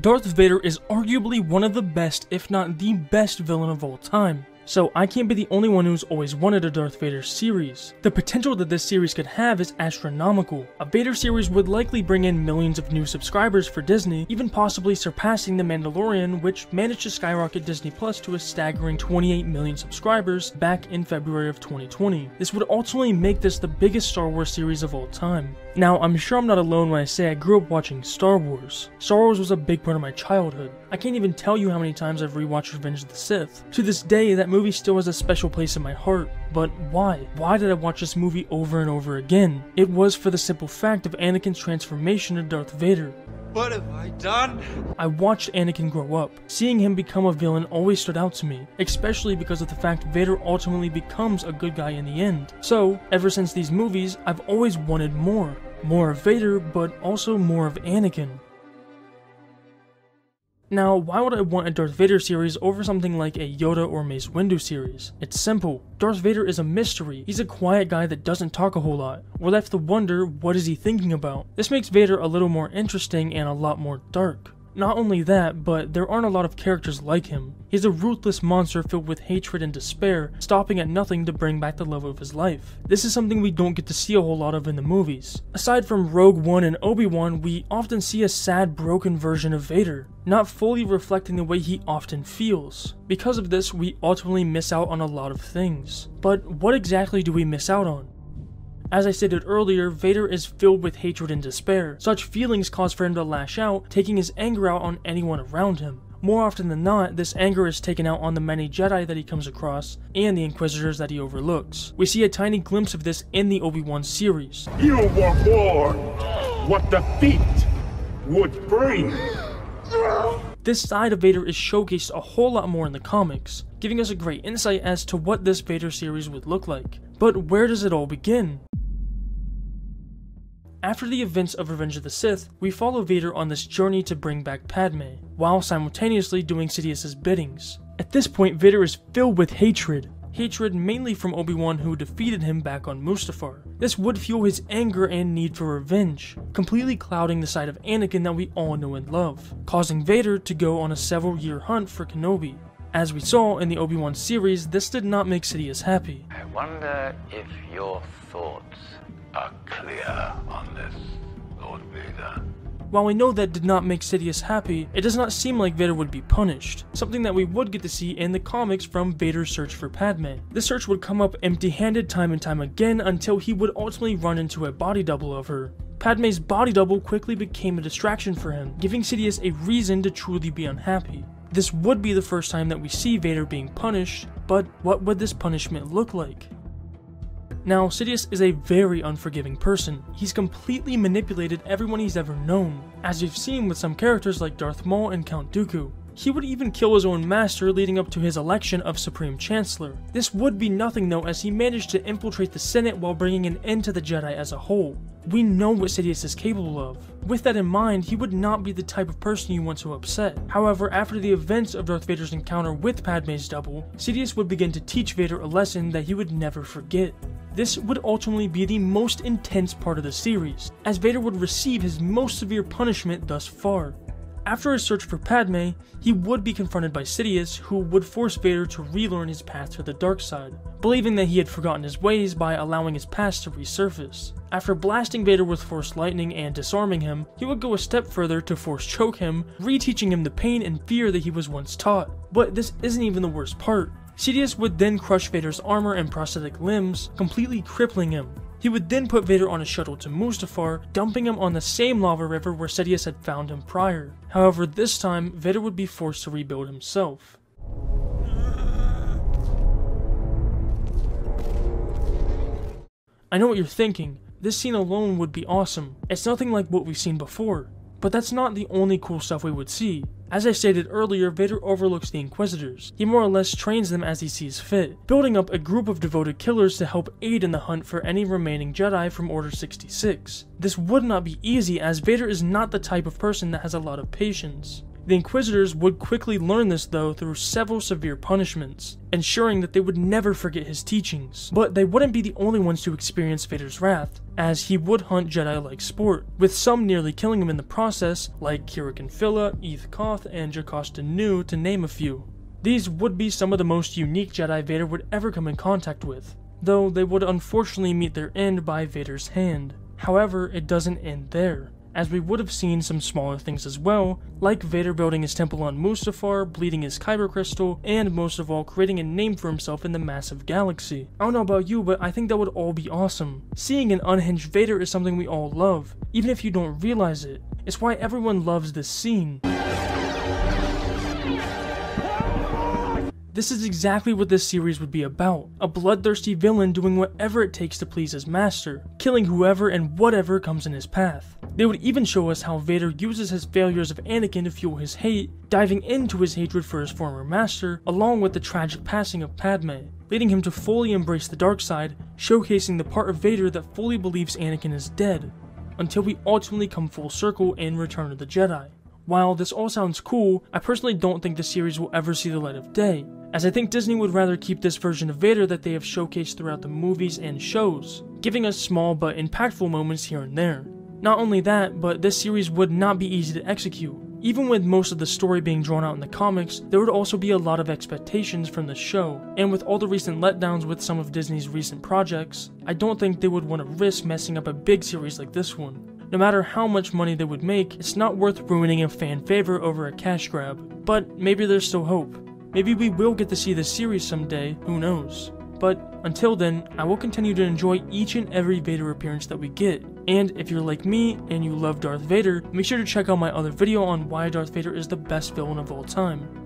Darth Vader is arguably one of the best, if not the best villain of all time. So I can't be the only one who's always wanted a Darth Vader series. The potential that this series could have is astronomical. A Vader series would likely bring in millions of new subscribers for Disney, even possibly surpassing The Mandalorian, which managed to skyrocket Disney Plus to a staggering 28 million subscribers back in February of 2020. This would ultimately make this the biggest Star Wars series of all time. Now, I'm sure I'm not alone when I say I grew up watching Star Wars. Star Wars was a big part of my childhood. I can't even tell you how many times I've rewatched Revenge of the Sith. To this day, that movie still has a special place in my heart. But why? Why did I watch this movie over and over again? It was for the simple fact of Anakin's transformation to Darth Vader. What have I done? I watched Anakin grow up. Seeing him become a villain always stood out to me, especially because of the fact Vader ultimately becomes a good guy in the end. So, ever since these movies, I've always wanted more. More of Vader, but also more of Anakin. Now, why would I want a Darth Vader series over something like a Yoda or Mace Windu series? It's simple. Darth Vader is a mystery. He's a quiet guy that doesn't talk a whole lot. We're left to wonder, what is he thinking about? This makes Vader a little more interesting and a lot more dark. Not only that, but there aren't a lot of characters like him. He's a ruthless monster filled with hatred and despair, stopping at nothing to bring back the love of his life. This is something we don't get to see a whole lot of in the movies. Aside from Rogue One and Obi-Wan, we often see a sad, broken version of Vader, not fully reflecting the way he often feels. Because of this, we ultimately miss out on a lot of things. But what exactly do we miss out on? As I stated earlier, Vader is filled with hatred and despair. Such feelings cause for him to lash out, taking his anger out on anyone around him. More often than not, this anger is taken out on the many Jedi that he comes across, and the Inquisitors that he overlooks. We see a tiny glimpse of this in the Obi-Wan series. You were born what defeat would bring. This side of Vader is showcased a whole lot more in the comics, giving us a great insight as to what this Vader series would look like. But where does it all begin? After the events of Revenge of the Sith, we follow Vader on this journey to bring back Padme, while simultaneously doing Sidious's biddings. At this point, Vader is filled with hatred. Hatred mainly from Obi-Wan, who defeated him back on Mustafar. This would fuel his anger and need for revenge, completely clouding the side of Anakin that we all know and love, causing Vader to go on a several-year hunt for Kenobi. As we saw in the Obi-Wan series, this did not make Sidious happy. I wonder if your thoughts are clear on this, Lord Vader. While we know that did not make Sidious happy, it does not seem like Vader would be punished, something that we would get to see in the comics from Vader's search for Padme. This search would come up empty-handed time and time again until he would ultimately run into a body double of her. Padme's body double quickly became a distraction for him, giving Sidious a reason to truly be unhappy. This would be the first time that we see Vader being punished, but what would this punishment look like? Now, Sidious is a very unforgiving person. He's completely manipulated everyone he's ever known, as we've seen with some characters like Darth Maul and Count Dooku. He would even kill his own master leading up to his election of Supreme Chancellor. This would be nothing though, as he managed to infiltrate the Senate while bringing an end to the Jedi as a whole. We know what Sidious is capable of. With that in mind, he would not be the type of person you want to upset. However, after the events of Darth Vader's encounter with Padme's double, Sidious would begin to teach Vader a lesson that he would never forget. This would ultimately be the most intense part of the series, as Vader would receive his most severe punishment thus far. After his search for Padme, he would be confronted by Sidious, who would force Vader to relearn his path to the dark side, believing that he had forgotten his ways by allowing his past to resurface. After blasting Vader with Force Lightning and disarming him, he would go a step further to Force Choke him, reteaching him the pain and fear that he was once taught. But this isn't even the worst part. Sidious would then crush Vader's armor and prosthetic limbs, completely crippling him. He would then put Vader on a shuttle to Mustafar, dumping him on the same lava river where Sidious had found him prior. However, this time, Vader would be forced to rebuild himself. I know what you're thinking. This scene alone would be awesome. It's nothing like what we've seen before. But that's not the only cool stuff we would see. As I stated earlier, Vader overlooks the Inquisitors. He more or less trains them as he sees fit, building up a group of devoted killers to help aid in the hunt for any remaining Jedi from Order 66. This would not be easy, as Vader is not the type of person that has a lot of patience. The Inquisitors would quickly learn this though through several severe punishments, ensuring that they would never forget his teachings. But they wouldn't be the only ones to experience Vader's wrath, as he would hunt Jedi like sport, with some nearly killing him in the process, like Kira Kanfilla, Eth Koth, and Jacosta Nu, to name a few. These would be some of the most unique Jedi Vader would ever come in contact with, though they would unfortunately meet their end by Vader's hand. However, it doesn't end there, as we would have seen some smaller things as well, like Vader building his temple on Mustafar, bleeding his Kyber crystal, and most of all creating a name for himself in the massive galaxy. I don't know about you, but I think that would all be awesome. Seeing an unhinged Vader is something we all love, even if you don't realize it. It's why everyone loves this scene. This is exactly what this series would be about, a bloodthirsty villain doing whatever it takes to please his master, killing whoever and whatever comes in his path. They would even show us how Vader uses his failures of Anakin to fuel his hate, diving into his hatred for his former master, along with the tragic passing of Padme, leading him to fully embrace the dark side, showcasing the part of Vader that fully believes Anakin is dead, until we ultimately come full circle in Return of the Jedi. While this all sounds cool, I personally don't think the series will ever see the light of day, as I think Disney would rather keep this version of Vader that they have showcased throughout the movies and shows, giving us small but impactful moments here and there. Not only that, but this series would not be easy to execute. Even with most of the story being drawn out in the comics, there would also be a lot of expectations from the show, and with all the recent letdowns with some of Disney's recent projects, I don't think they would want to risk messing up a big series like this one. No matter how much money they would make, it's not worth ruining a fan favor over a cash grab. But maybe there's still hope. Maybe we will get to see this series someday, who knows. But until then, I will continue to enjoy each and every Vader appearance that we get. And if you're like me and you love Darth Vader, make sure to check out my other video on why Darth Vader is the best villain of all time.